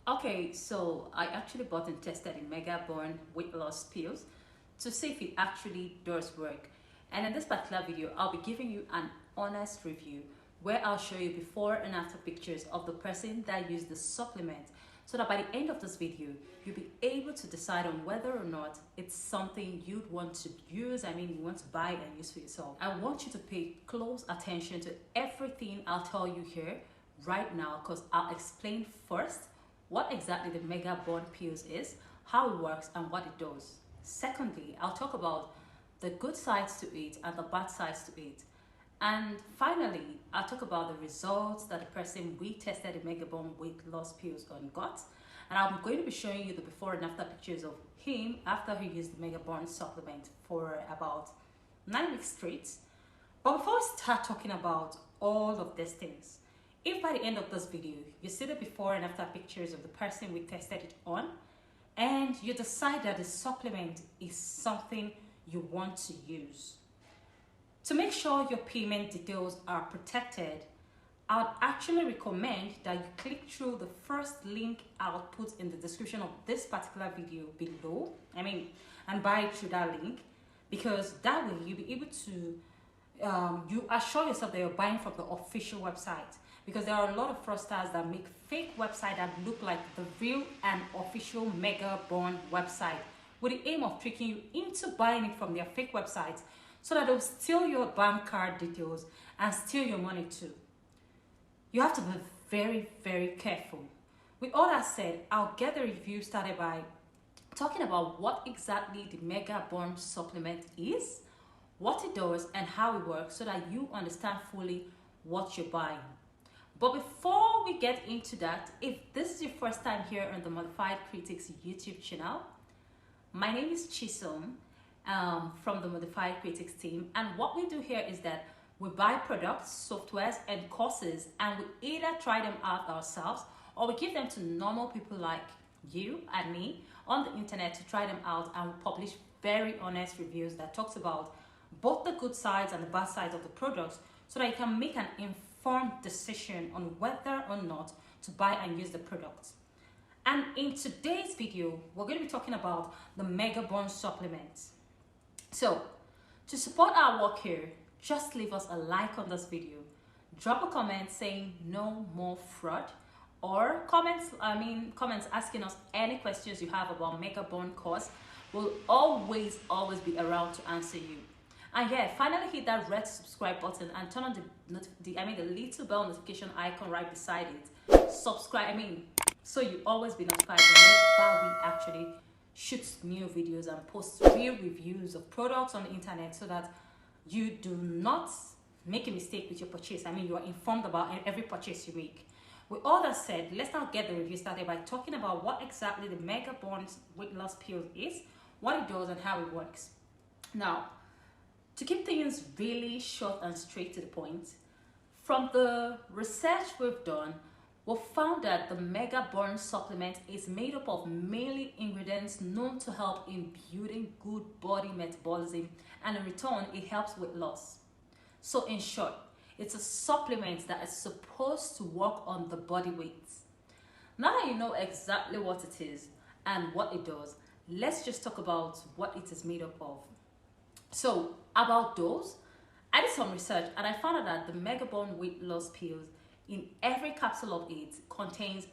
Okay, so I actually bought and tested the MegaBurn weight loss pills to see if it actually does work. And in this particular video, I'll be giving you an honest review where I'll show you before and after pictures of the person that used the supplement, so that by the end of this video, you'll be able to decide on whether or not it's something you'd want to use. You want to buy and use for yourself. I want you to pay close attention to everything I'll tell you here right now, because I'll explain first what exactly the MegaBurn pills is, how it works, and what it does. Secondly, I'll talk about the good sides to it and the bad sides to it. And finally, I'll talk about the results that the person we tested the MegaBurn weight loss pills on got. And I'm going to be showing you the before and after pictures of him after he used the MegaBurn supplement for about 9 weeks straight. But before we start talking about all of these things, if by the end of this video, you see the before and after pictures of the person we tested it on, and you decide that the supplement is something you want to use, to make sure your payment details are protected, I would actually recommend that you click through the first link I'll put in the description of this particular video below. And buy it through that link, because that way you'll be able to you assure yourself that you're buying from the official website, because there are a lot of fraudsters that make fake websites that look like the real and official MegaBurn website, with the aim of tricking you into buying it from their fake websites, so that they'll steal your bank card details and steal your money too. You have to be very, very careful. With all that said, I'll get the review started by talking about what exactly the MegaBurn supplement is, what it does, and how it works, so that you understand fully what you're buying. But before we get into that, if this is your first time here on the Modified Critics YouTube channel, my name is Chisom from the Modified Critics team, and what we do here is that we buy products, softwares, and courses, and we either try them out ourselves or we give them to normal people like you and me on the internet to try them out, and we publish very honest reviews that talks about both the good sides and the bad sides of the products, so that you can make an informed decision on whether or not to buy and use the products. And in today's video, we're going to be talking about the MegaBurn supplement. So to support our work here, just leave us a like on this video, drop a comment saying no more fraud, or comments asking us any questions you have about MegaBurn course. We'll always be around to answer you. And yeah, finally hit that red subscribe button and turn on the little bell notification icon right beside it. Subscribe, so you always be notified whenever we actually shoot new videos and post real reviews of products on the internet, so that you do not make a mistake with your purchase. You are informed about every purchase you make. With all that said, let's now get the review started by talking about what exactly the MegaBurn weight loss pill is, what it does, and how it works. Now, to keep things really short and straight to the point, from the research we've done, we've found that the MegaBurn supplement is made up of mainly ingredients known to help in building good body metabolism, and in return, it helps weight loss. So in short, it's a supplement that is supposed to work on the body weight. Now that you know exactly what it is and what it does, let's just talk about what it is made up of. So about those, I did some research and I found out that the MegaBurn weight loss pills, in every capsule of it, contains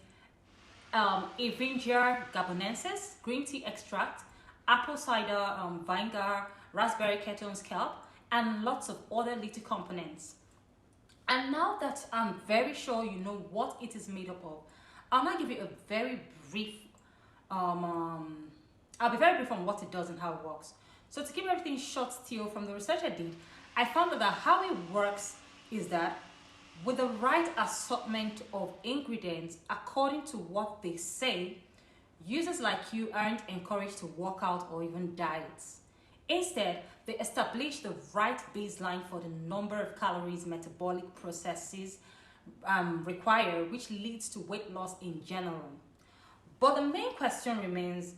Avinger gabonensis, green tea extract, apple cider vinegar, raspberry ketones kelp, and lots of other little components. And now that I'm very sure you know what it is made up of, I'll now give you a very brief I'll be very brief on what it does and how it works. So to keep everything short still, from the research I did, I found out that how it works is that with the right assortment of ingredients, according to what they say, users like you aren't encouraged to work out or even diet. Instead, they establish the right baseline for the number of calories metabolic processes require, which leads to weight loss in general. But the main question remains,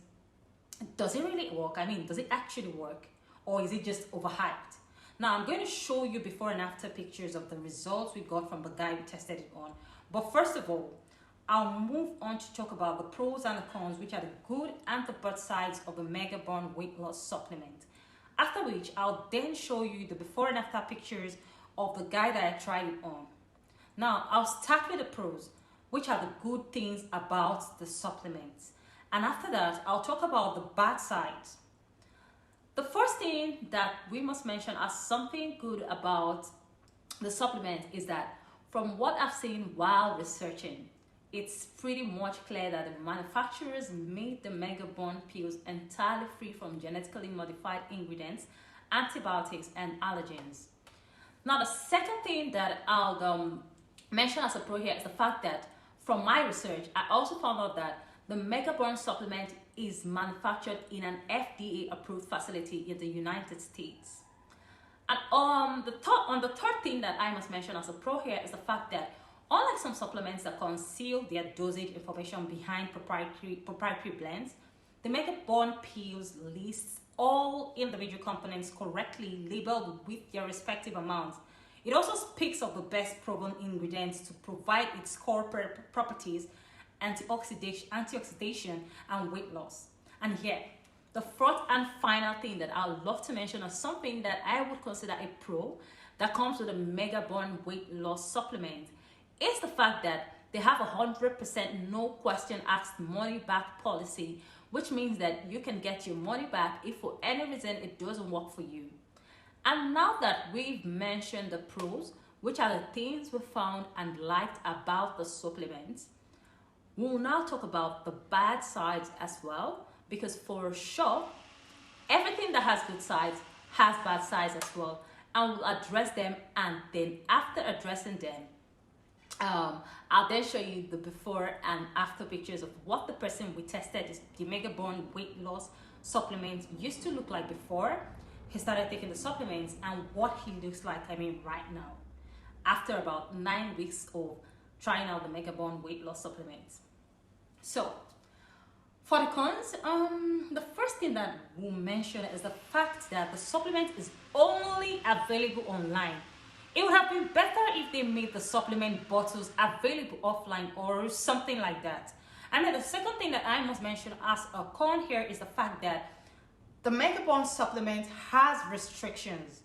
does it really work? Does it actually work? Or is it just overhyped? Now, I'm going to show you before and after pictures of the results we got from the guy we tested it on. But first of all, I'll move on to talk about the pros and the cons, which are the good and the bad sides of the MegaBurn weight loss supplement. After which, I'll then show you the before and after pictures of the guy that I tried it on. Now, I'll start with the pros, which are the good things about the supplements. And after that, I'll talk about the bad sides. The first thing that we must mention as something good about the supplement is that from what I've seen while researching, it's pretty much clear that the manufacturers made the MegaBurn pills entirely free from genetically modified ingredients, antibiotics, and allergens. Now, the second thing that I'll mention as a pro here is the fact that from my research, I also found out that the MegaBurn supplement is manufactured in an FDA-approved facility in the United States. And the third thing that I must mention as a pro here is the fact that unlike some supplements that conceal their dosage information behind proprietary blends, the MegaBurn pills lists all individual components correctly labeled with their respective amounts. It also speaks of the best proven ingredients to provide its core properties, antioxidation, and weight loss. And here, the fourth and final thing that I would love to mention as something that I would consider a pro that comes with a MegaBurn weight loss supplement is the fact that they have 100% no question asked money back policy, which means that you can get your money back if for any reason it doesn't work for you. And now that we've mentioned the pros, which are the things we found and liked about the supplements, we'll now talk about the bad sides as well, because for sure, everything that has good sides has bad sides as well, and we'll address them. And then after addressing them, I'll then show you the before and after pictures of what the person we tested the MegaBurn weight loss supplement used to look like before he started taking the supplements, and what he looks like, right now, after about 9 weeks of trying out the MegaBurn weight loss supplements. So, for the cons, the first thing that we'll mention is the fact that the supplement is only available online. It would have been better if they made the supplement bottles available offline or something like that. And then the second thing that I must mention as a con here is the fact that the MegaBurn supplement has restrictions.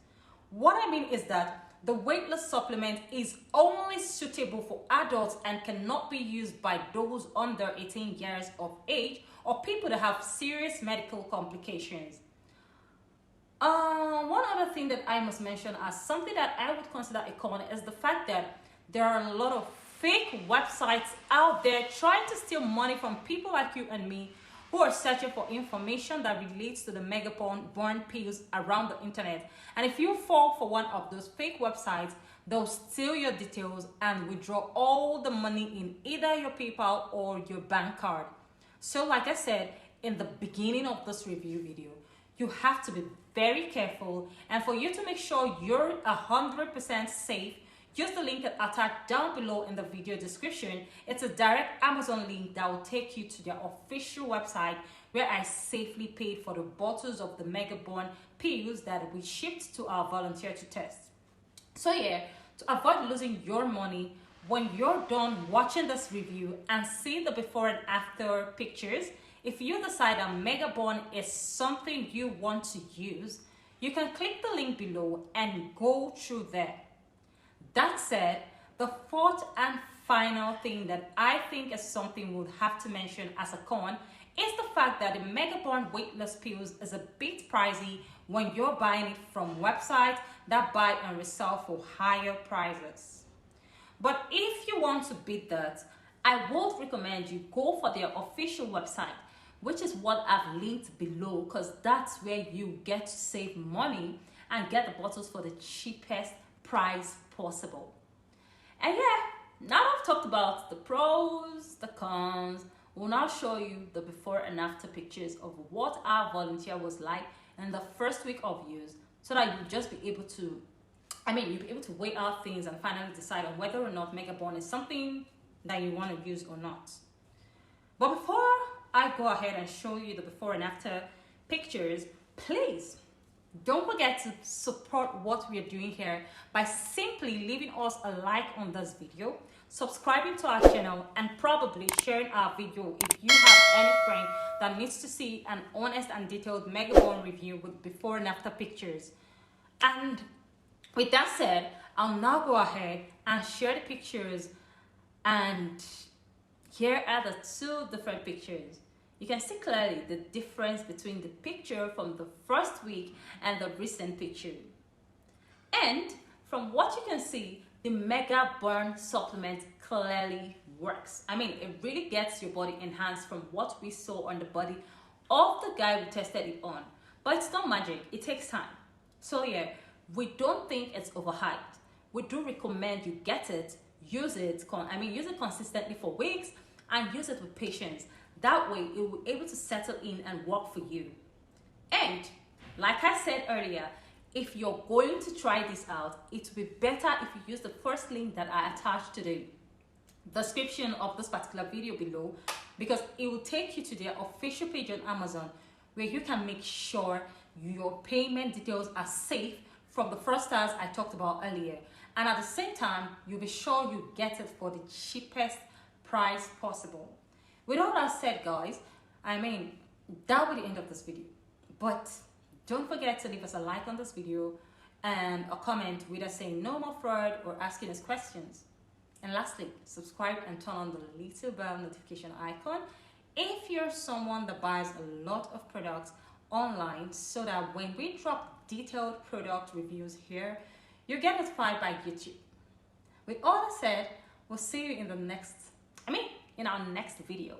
What I mean is that the weight loss supplement is only suitable for adults and cannot be used by those under 18 years of age or people that have serious medical complications. One other thing that I must mention as something that I would consider a con is the fact that there are a lot of fake websites out there trying to steal money from people like you and me who are searching for information that relates to the MegaBurn pills around the internet. And if you fall for one of those fake websites, they'll steal your details and withdraw all the money in either your PayPal or your bank card. So like I said in the beginning of this review video, you have to be very careful, and for you to make sure you're 100% safe, use the link attached down below in the video description. It's a direct Amazon link that will take you to their official website where I safely paid for the bottles of the MegaBurn pills that we shipped to our volunteer to test. So yeah, to avoid losing your money, when you're done watching this review and see the before and after pictures, if you decide that MegaBurn is something you want to use, you can click the link below and go through there. That said, the fourth and final thing that I think is something we'll have to mention as a con is the fact that the MegaBurn weight loss pills is a bit pricey when you're buying it from websites that buy and resell for higher prices. But if you want to beat that, I would recommend you go for their official website, which is what I've linked below, because that's where you get to save money and get the bottles for the cheapest price possible. And yeah, now I've talked about the pros, the cons, we'll now show you the before and after pictures of what our volunteer was like in the first week of use, so that you'll just be able to, you'll be able to weigh out things and finally decide on whether or not MegaBurn is something that you want to use or not. But before I go ahead and show you the before and after pictures, please Don't forget to support what we are doing here by simply leaving us a like on this video, subscribing to our channel, and probably sharing our video if you have any friend that needs to see an honest and detailed MegaBurn review with before and after pictures. And with that said, I'll now go ahead and share the pictures, and here are the two different pictures. You can see clearly the difference between the picture from the first week and the recent picture. And from what you can see, the MegaBurn supplement clearly works. I mean, it really gets your body enhanced from what we saw on the body of the guy we tested it on. But it's not magic, it takes time. So yeah, we don't think it's overhyped. We do recommend you get it, use it consistently for weeks, and use it with patience. That way, it will be able to settle in and work for you. And like I said earlier, if you're going to try this out, it will be better if you use the first link that I attached to the description of this particular video below, because it will take you to their official page on Amazon, where you can make sure your payment details are safe from the first styles I talked about earlier. And at the same time, you'll be sure you get it for the cheapest price possible. With all that said, guys, that will be the end of this video. But don't forget to leave us a like on this video and a comment with us saying no more fraud or asking us questions. And lastly, subscribe and turn on the little bell notification icon if you're someone that buys a lot of products online, so that when we drop detailed product reviews here, you get notified by YouTube. With all that said, we'll see you in our next video.